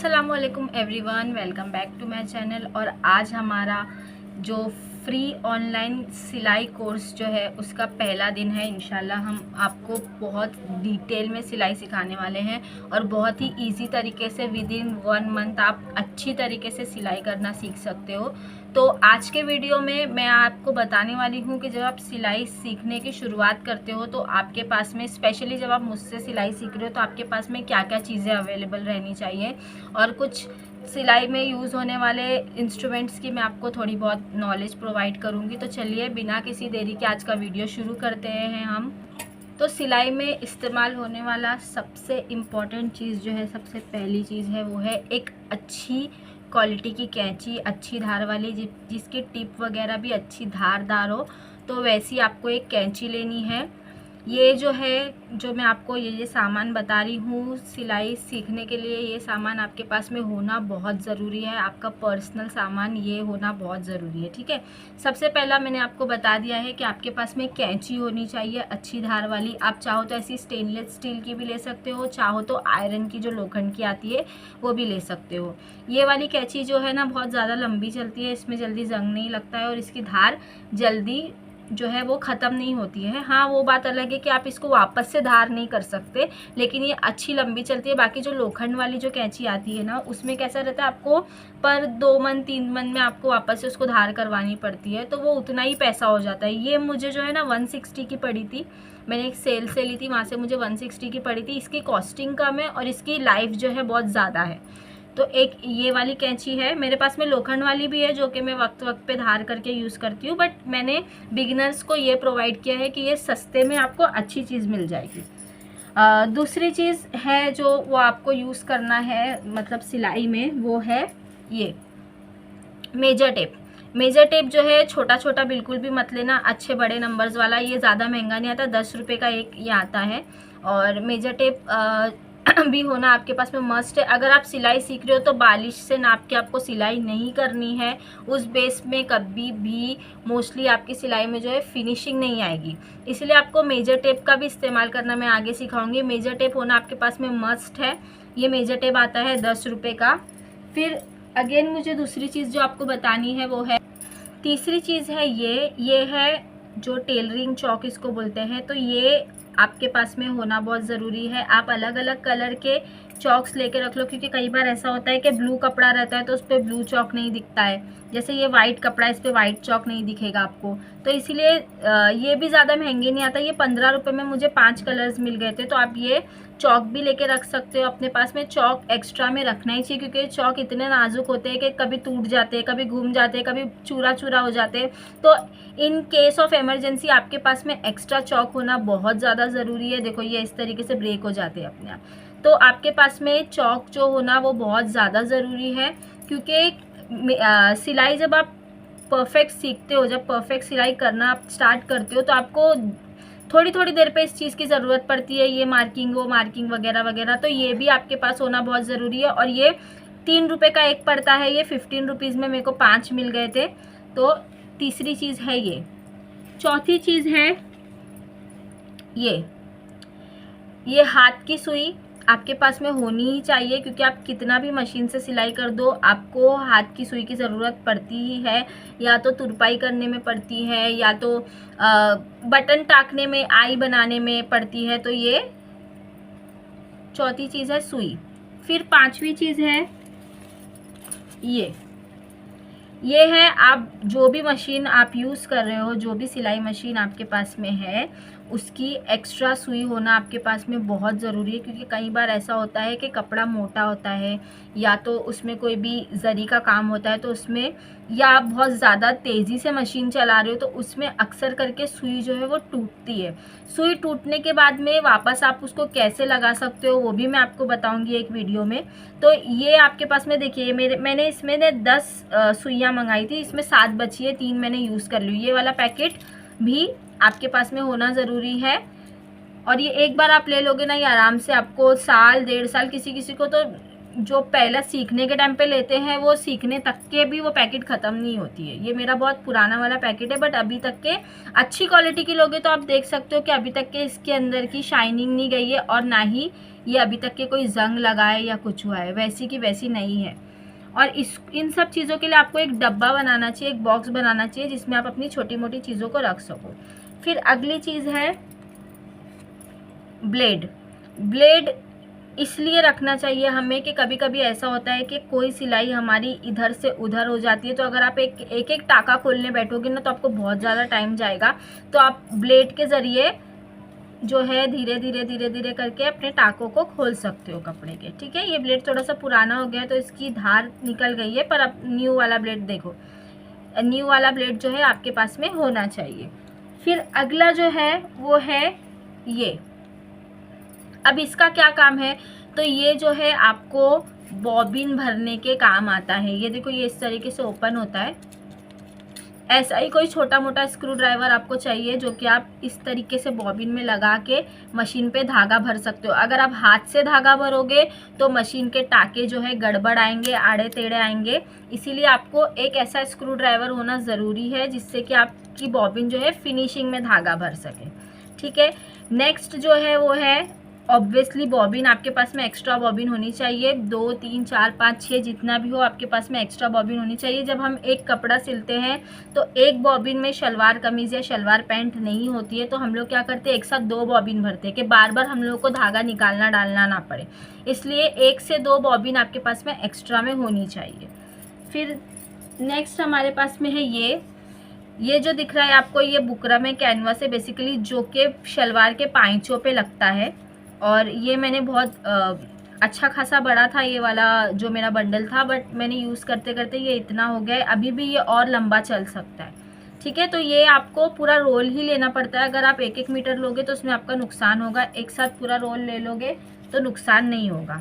अस्सलामुअलैकुम everyone, welcome back to my channel. और आज हमारा जो फ्री ऑनलाइन सिलाई कोर्स जो है उसका पहला दिन है। इंशाल्लाह हम आपको बहुत डिटेल में सिलाई सिखाने वाले हैं और बहुत ही इजी तरीके से विद इन 1 मंथ आप अच्छी तरीके से सिलाई करना सीख सकते हो। तो आज के वीडियो में मैं आपको बताने वाली हूँ कि जब आप सिलाई सीखने की शुरुआत करते हो तो आपके पास में, स्पेशली जब आप मुझसे सिलाई सीख रहे हो, तो आपके पास में क्या क्या चीज़ें अवेलेबल रहनी चाहिए और कुछ सिलाई में यूज़ होने वाले इंस्ट्रूमेंट्स की मैं आपको थोड़ी बहुत नॉलेज प्रोवाइड करूँगी। तो चलिए बिना किसी देरी के आज का वीडियो शुरू करते हैं हम। तो सिलाई में इस्तेमाल होने वाला सबसे इम्पॉर्टेंट चीज़ जो है, सबसे पहली चीज़ है, वो है एक अच्छी क्वालिटी की कैंची, अच्छी धार वाली, जिसकी टिप वगैरह भी अच्छी धारदार हो। तो वैसी आपको एक कैंची लेनी है। ये जो है, जो मैं आपको ये सामान बता रही हूँ सिलाई सीखने के लिए, ये सामान आपके पास में होना बहुत ज़रूरी है। आपका पर्सनल सामान ये होना बहुत ज़रूरी है, ठीक है। सबसे पहला मैंने आपको बता दिया है कि आपके पास में कैंची होनी चाहिए अच्छी धार वाली। आप चाहो तो ऐसी स्टेनलेस स्टील की भी ले सकते हो, चाहो तो आयरन की जो लोखंड की आती है वो भी ले सकते हो। ये वाली कैंची जो है ना, बहुत ज़्यादा लंबी चलती है, इसमें जल्दी जंग नहीं लगता है और इसकी धार जल्दी जो है वो ख़त्म नहीं होती है। हाँ, वो बात अलग है कि आप इसको वापस से धार नहीं कर सकते, लेकिन ये अच्छी लंबी चलती है। बाकी जो लोखंड वाली जो कैंची आती है ना, उसमें कैसा रहता है, आपको पर 2 मन 3 मन में आपको वापस से उसको धार करवानी पड़ती है, तो वो उतना ही पैसा हो जाता है। ये मुझे जो है ना 160 की पड़ी थी, मैंने एक सेल से ली थी, वहाँ से मुझे 160 की पड़ी थी। इसकी कॉस्टिंग कम है और इसकी लाइफ जो है बहुत ज़्यादा है। तो एक ये वाली कैंची है मेरे पास में, लोखंड वाली भी है जो कि मैं वक्त वक्त पे धार करके यूज़ करती हूँ, बट मैंने बिगिनर्स को ये प्रोवाइड किया है कि ये सस्ते में आपको अच्छी चीज़ मिल जाएगी। दूसरी चीज़ है जो वो आपको यूज़ करना है मतलब सिलाई में, वो है ये मेजर टेप। मेजर टेप जो है छोटा छोटा बिल्कुल भी मत लेना, अच्छे बड़े नंबर्स वाला। ये ज़्यादा महंगा नहीं आता, 10 रुपये का एक ये आता है। और मेजर टेप भी होना आपके पास में मस्ट है। अगर आप सिलाई सीख रहे हो तो बालिश से नाप के आपको सिलाई नहीं करनी है। उस बेस में कभी भी मोस्टली आपकी सिलाई में जो है फिनिशिंग नहीं आएगी, इसलिए आपको मेजर टेप का भी इस्तेमाल करना मैं आगे सिखाऊंगी। मेजर टेप होना आपके पास में मस्ट है। ये मेजर टेप आता है 10 रुपये का। फिर अगेन मुझे दूसरी चीज़ जो आपको बतानी है वो है, तीसरी चीज़ है ये है जो टेलरिंग चौक इसको बोलते हैं। तो ये आपके पास में होना बहुत ज़रूरी है। आप अलग अलग कलर के चॉक्स लेके रख लो, क्योंकि कई बार ऐसा होता है कि ब्लू कपड़ा रहता है तो उस पर ब्लू चॉक नहीं दिखता है। जैसे ये वाइट कपड़ा, इस पर वाइट चॉक नहीं दिखेगा आपको, तो इसीलिए ये भी ज़्यादा महंगे नहीं आता। ये 15 रुपये में मुझे 5 कलर्स मिल गए थे। तो आप ये चौक भी लेके रख सकते हो अपने पास में। चौक एक्स्ट्रा में रखना ही चाहिए, क्योंकि चौक इतने नाजुक होते हैं कि कभी टूट जाते हैं, कभी घूम जाते हैं, कभी चूरा चूरा हो जाते हैं। तो इन केस ऑफ इमरजेंसी आपके पास में एक्स्ट्रा चौक होना बहुत ज़्यादा ज़रूरी है। देखो ये इस तरीके से ब्रेक हो जाते हैं अपने आप। तो आपके पास में चौक जो होना वो बहुत ज़्यादा ज़रूरी है, क्योंकि सिलाई जब आप परफेक्ट सीखते हो, जब परफेक्ट सिलाई करना आप स्टार्ट करते हो, तो आपको थोड़ी थोड़ी देर पे इस चीज़ की ज़रूरत पड़ती है, ये मार्किंग वो मार्किंग वगैरह वगैरह। तो ये भी आपके पास होना बहुत ज़रूरी है। और ये 3 रुपये का एक पड़ता है, ये 15 रुपीज़ में मेरे को 5 मिल गए थे। तो तीसरी चीज़ है ये। चौथी चीज़ है ये हाथ की सुई आपके पास में होनी ही चाहिए, क्योंकि आप कितना भी मशीन से सिलाई कर दो, आपको हाथ की सुई की ज़रूरत पड़ती ही है। या तो तुरपाई करने में पड़ती है, या तो बटन टाकने में, आई बनाने में पड़ती है। तो ये चौथी चीज़ है सुई। फिर पांचवी चीज़ है ये है, आप जो भी मशीन आप यूज़ कर रहे हो, जो भी सिलाई मशीन आपके पास में है, उसकी एक्स्ट्रा सुई होना आपके पास में बहुत ज़रूरी है। क्योंकि कई बार ऐसा होता है कि कपड़ा मोटा होता है, या तो उसमें कोई भी जरी का काम होता है, तो उसमें, या आप बहुत ज़्यादा तेज़ी से मशीन चला रहे हो तो उसमें अक्सर करके सुई जो है वो टूटती है। सुई टूटने के बाद में वापस आप उसको कैसे लगा सकते हो वो भी मैं आपको बताऊँगी एक वीडियो में। तो ये आपके पास में देखिए, मैंने इसमें 10 सुइयाँ मंगाई थी, इसमें 7 बची है, 3 मैंने यूज़ कर ली। ये वाला पैकेट भी आपके पास में होना ज़रूरी है। और ये एक बार आप ले लोगे ना, ये आराम से आपको साल 1.5 साल, किसी किसी को तो जो पहला सीखने के टाइम पे लेते हैं वो सीखने तक के भी वो पैकेट ख़त्म नहीं होती है। ये मेरा बहुत पुराना वाला पैकेट है, बट अभी तक के अच्छी क्वालिटी की लोगे तो आप देख सकते हो कि अभी तक के इसके अंदर की शाइनिंग नहीं गई है और ना ही ये अभी तक के कोई जंग लगा है या कुछ हुआ है, वैसी की वैसी नहीं है। और इन सब चीज़ों के लिए आपको एक डब्बा बनाना चाहिए, एक बॉक्स बनाना चाहिए जिसमें आप अपनी छोटी मोटी चीज़ों को रख सको। फिर अगली चीज़ है ब्लेड इसलिए रखना चाहिए हमें कि कभी कभी ऐसा होता है कि कोई सिलाई हमारी इधर से उधर हो जाती है, तो अगर आप एक टाका खोलने बैठोगे ना तो आपको बहुत ज़्यादा टाइम जाएगा। तो आप ब्लेड के ज़रिए जो है धीरे धीरे करके अपने टाकों को खोल सकते हो कपड़े के। ठीक है, ये ब्लेड थोड़ा सा पुराना हो गया है तो इसकी धार निकल गई है, पर अब न्यू वाला ब्लेड देखो, न्यू वाला ब्लेड जो है आपके पास में होना चाहिए। फिर अगला जो है वो है ये। अब इसका क्या काम है, तो ये जो है आपको बॉबिन भरने के काम आता है। ये देखो, ये इस तरीके से ओपन होता है। ऐसा ही कोई छोटा मोटा स्क्रू ड्राइवर आपको चाहिए जो कि आप इस तरीके से बॉबिन में लगा के मशीन पे धागा भर सकते हो। अगर आप हाथ से धागा भरोगे तो मशीन के टाके जो है गड़बड़ आएंगे, आड़े टेढ़े आएंगे। इसीलिए आपको एक ऐसा स्क्रू ड्राइवर होना ज़रूरी है जिससे कि आपकी बॉबिन जो है फिनिशिंग में धागा भर सके। ठीक है, नेक्स्ट जो है वो है ऑब्वियसली बॉबिन। आपके पास में एक्स्ट्रा बॉबिन होनी चाहिए, 2 3 4 5 6 जितना भी हो आपके पास में एक्स्ट्रा बॉबिन होनी चाहिए। जब हम एक कपड़ा सिलते हैं तो एक बॉबिन में शलवार कमीज़ या शलवार पैंट नहीं होती है, तो हम लोग क्या करते हैं, एक साथ 2 बॉबिन भरते हैं कि बार बार हम लोग को धागा निकालना डालना ना पड़े। इसलिए 1 से 2 बॉबिन आपके पास में एक्स्ट्रा में होनी चाहिए। फिर नेक्स्ट हमारे पास में है ये जो दिख रहा है आपको, ये बुकरम है, कैनवास है बेसिकली, जो कि शलवार के पाइचों पे लगता है। और ये मैंने बहुत अच्छा खासा बड़ा था ये वाला जो मेरा बंडल था, बट मैंने यूज़ करते करते ये इतना हो गया है, अभी भी ये और लंबा चल सकता है। ठीक है, तो ये आपको पूरा रोल ही लेना पड़ता है। अगर आप 1-1 मीटर लोगे तो उसमें आपका नुकसान होगा, एक साथ पूरा रोल ले लोगे तो नुकसान नहीं होगा।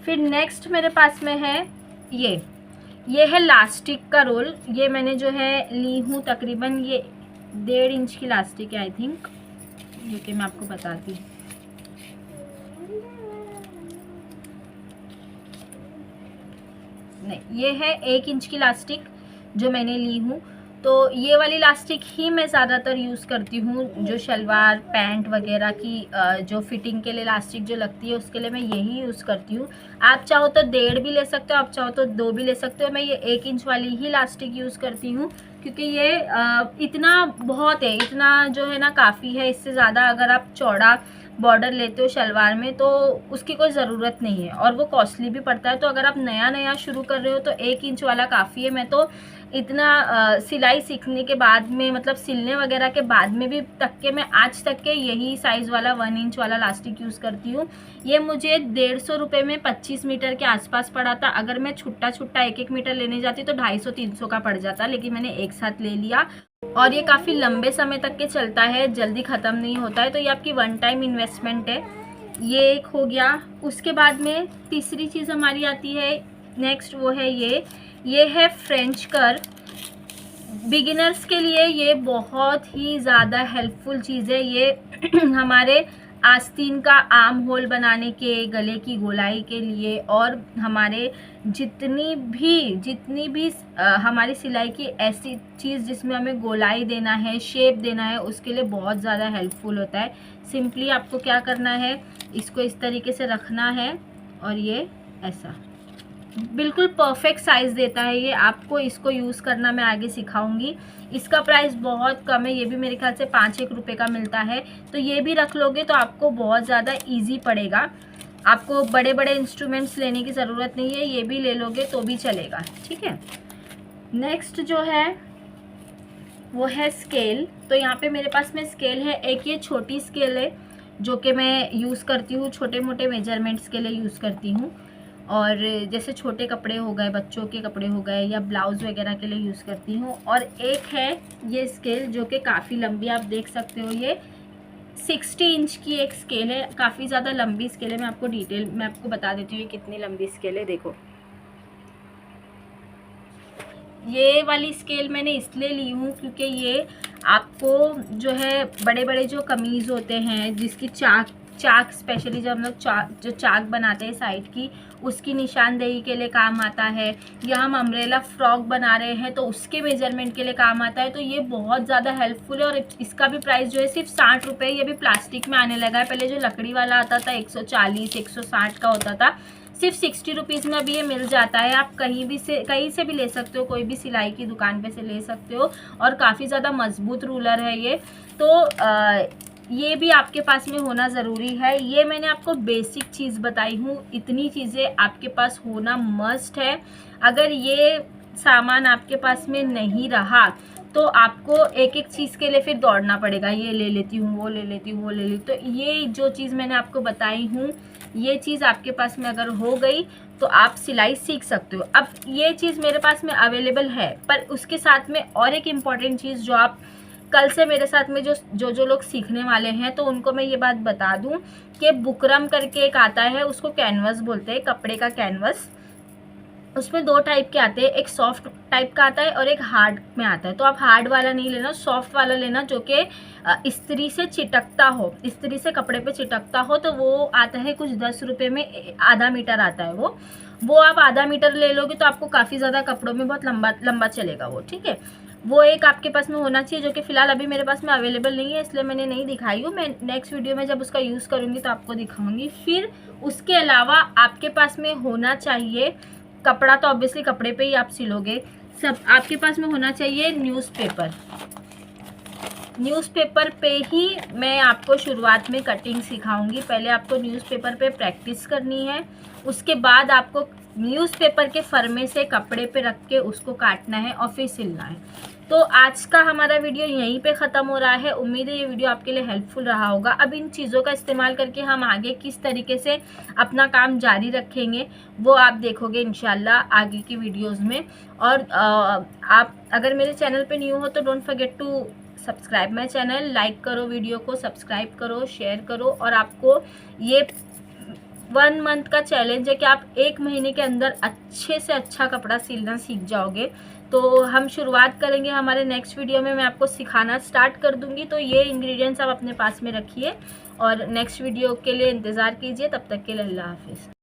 फिर नेक्स्ट मेरे पास में है ये है लास्टिक का रोल। ये मैंने जो है ली हूँ तकरीबन ये 1.5 इंच की लास्टिक है आई थिंक, जो कि मैं आपको बताती हूँ। नहीं, ये है 1 इंच की लास्टिक जो मैंने ली हूँ। तो ये वाली लास्टिक ही मैं ज़्यादातर यूज़ करती हूँ, जो शलवार पैंट वगैरह की जो फिटिंग के लिए लास्टिक जो लगती है उसके लिए मैं यही यूज़ करती हूँ। आप चाहो तो 1.5 भी ले सकते हो, आप चाहो तो 2 भी ले सकते हो। मैं ये 1 इंच वाली ही लास्टिक यूज़ करती हूँ क्योंकि ये इतना बहुत है, इतना जो है ना काफ़ी है। इससे ज़्यादा अगर आप चौड़ा बॉर्डर लेते हो शलवार में तो उसकी कोई ज़रूरत नहीं है और वो कॉस्टली भी पड़ता है। तो अगर आप नया शुरू कर रहे हो तो 1 इंच वाला काफ़ी है। मैं तो इतना सिलाई सीखने के बाद में, मतलब सिलने वगैरह के बाद में भी तक के मैं आज तक के यही साइज़ वाला 1 इंच वाला लास्टिक यूज़ करती हूँ। ये मुझे 150 रुपये में 25 मीटर के आसपास पड़ा था। अगर मैं छुट्टा 1-1 मीटर लेने जाती तो 250-300 का पड़ जाता, लेकिन मैंने एक साथ ले लिया और ये काफ़ी लंबे समय तक के चलता है, जल्दी ख़त्म नहीं होता है। तो ये आपकी 1 टाइम इन्वेस्टमेंट है। ये एक हो गया। उसके बाद में तीसरी चीज़ हमारी आती है नेक्स्ट, वो है ये है फ्रेंच कर। बिगिनर्स के लिए ये बहुत ही ज़्यादा हेल्पफुल चीज़ है। ये हमारे आस्तीन का आर्म होल बनाने के, गले की गोलाई के लिए और हमारे जितनी भी हमारी सिलाई की ऐसी चीज़ जिसमें हमें गोलाई देना है, शेप देना है, उसके लिए बहुत ज़्यादा हेल्पफुल होता है। सिंपली आपको क्या करना है, इसको इस तरीके से रखना है और ये ऐसा बिल्कुल परफेक्ट साइज़ देता है ये। आपको इसको यूज़ करना मैं आगे सिखाऊंगी। इसका प्राइस बहुत कम है, ये भी मेरे ख्याल से 5-1 रुपये का मिलता है। तो ये भी रख लोगे तो आपको बहुत ज़्यादा इजी पड़ेगा। आपको बड़े बड़े इंस्ट्रूमेंट्स लेने की ज़रूरत नहीं है, ये भी ले लोगे तो भी चलेगा। ठीक है, नेक्स्ट जो है वो है स्केल। तो यहाँ पे मेरे पास में स्केल है। एक ये छोटी स्केल है जो कि मैं यूज़ करती हूँ, छोटे मोटे मेजरमेंट्स के लिए यूज़ करती हूँ। और जैसे छोटे कपड़े हो गए, बच्चों के कपड़े हो गए या ब्लाउज़ वगैरह के लिए यूज़ करती हूँ। और एक है ये स्केल जो कि काफ़ी लंबी, आप देख सकते हो, ये 60 इंच की एक स्केल है, काफ़ी ज़्यादा लंबी स्केल है। मैं आपको बता देती हूँ ये कितनी लंबी स्केल है। देखो, ये वाली स्केल मैंने इसलिए ली हूँ क्योंकि ये आपको जो है बड़े बड़े जो कमीज़ होते हैं जिसकी चाक, स्पेशली जब हम लोग जो चाक बनाते हैं साइड की, उसकी निशानदेही के लिए काम आता है, या हम अम्ब्रेला फ्रॉक बना रहे हैं तो उसके मेजरमेंट के लिए काम आता है। तो ये बहुत ज़्यादा हेल्पफुल है और इसका भी प्राइस जो है सिर्फ 60 रुपये। ये भी प्लास्टिक में आने लगा है, पहले जो लकड़ी वाला आता था 140 160 का होता था, सिर्फ 60 रुपीज़ में अभी ये मिल जाता है। आप कहीं से भी ले सकते हो, कोई भी सिलाई की दुकान पे से ले सकते हो, और काफ़ी ज़्यादा मजबूत रूलर है ये। तो ये भी आपके पास में होना ज़रूरी है। ये मैंने आपको बेसिक चीज़ बताई हूँ, इतनी चीज़ें आपके पास होना मस्ट है। अगर ये सामान आपके पास में नहीं रहा तो आपको एक एक चीज़ के लिए फिर दौड़ना पड़ेगा, ये ले लेती हूँ, वो ले लेती हूँ, वो ले लेती। तो ये जो चीज़ मैंने आपको बताई हूँ, ये चीज़ आपके पास में अगर हो गई तो आप सिलाई सीख सकते हो। अब ये चीज़ मेरे पास में अवेलेबल है, पर उसके साथ में और एक इम्पॉर्टेंट चीज़ जो आप कल से मेरे साथ में जो लोग सीखने वाले हैं तो उनको मैं ये बात बता दूं कि बुकरम करके एक आता है, उसको कैनवस बोलते हैं, कपड़े का कैनवस। उसमें 2 टाइप के आते हैं, एक सॉफ्ट टाइप का आता है और एक हार्ड में आता है। तो आप हार्ड वाला नहीं लेना, सॉफ्ट वाला लेना, जो कि इस्त्री से चिटकता हो, इस्त्री से कपड़े पे चिटकता हो। तो वो आता है कुछ 10 रुपये में, आधा मीटर आता है वो आप आधा मीटर ले लोगे तो आपको काफ़ी ज़्यादा कपड़ों में बहुत लंबा चलेगा वो, ठीक है। वो एक आपके पास में होना चाहिए, जो कि फ़िलहाल अभी मेरे पास में अवेलेबल नहीं है, इसलिए मैंने नहीं दिखाई हूँ। मैं नेक्स्ट वीडियो में जब उसका यूज़ करूँगी तो आपको दिखाऊंगी। फिर उसके अलावा आपके पास में होना चाहिए कपड़ा, तो ऑब्वियसली कपड़े पे ही आप सिलोगे, सब आपके पास में होना चाहिए न्यूज़पेपर। न्यूज़पेपर पे ही मैं आपको शुरुआत में कटिंग सिखाऊंगी। पहले आपको न्यूज़पेपर पे प्रैक्टिस करनी है, उसके बाद आपको न्यूज़पेपर के फरमे से कपड़े पे रख के उसको काटना है और फिर सिलना है। तो आज का हमारा वीडियो यहीं पे ख़त्म हो रहा है। उम्मीद है ये वीडियो आपके लिए हेल्पफुल रहा होगा। अब इन चीज़ों का इस्तेमाल करके हम आगे किस तरीके से अपना काम जारी रखेंगे वो आप देखोगे इंशाल्लाह आगे की वीडियोज़ में। और आप अगर मेरे चैनल पे न्यू हो तो don't forget to subscribe my channel, like करो वीडियो को, सब्सक्राइब करो, शेयर करो। और आपको ये 1 मंथ का चैलेंज है कि आप 1 महीने के अंदर अच्छे से अच्छा कपड़ा सिलना सीख जाओगे। तो हम शुरुआत करेंगे हमारे नेक्स्ट वीडियो में, मैं आपको सिखाना स्टार्ट कर दूंगी। तो ये इंग्रेडिएंट्स आप अपने पास में रखिए और नेक्स्ट वीडियो के लिए इंतज़ार कीजिए। तब तक के लिए अल्लाह हाफिज़।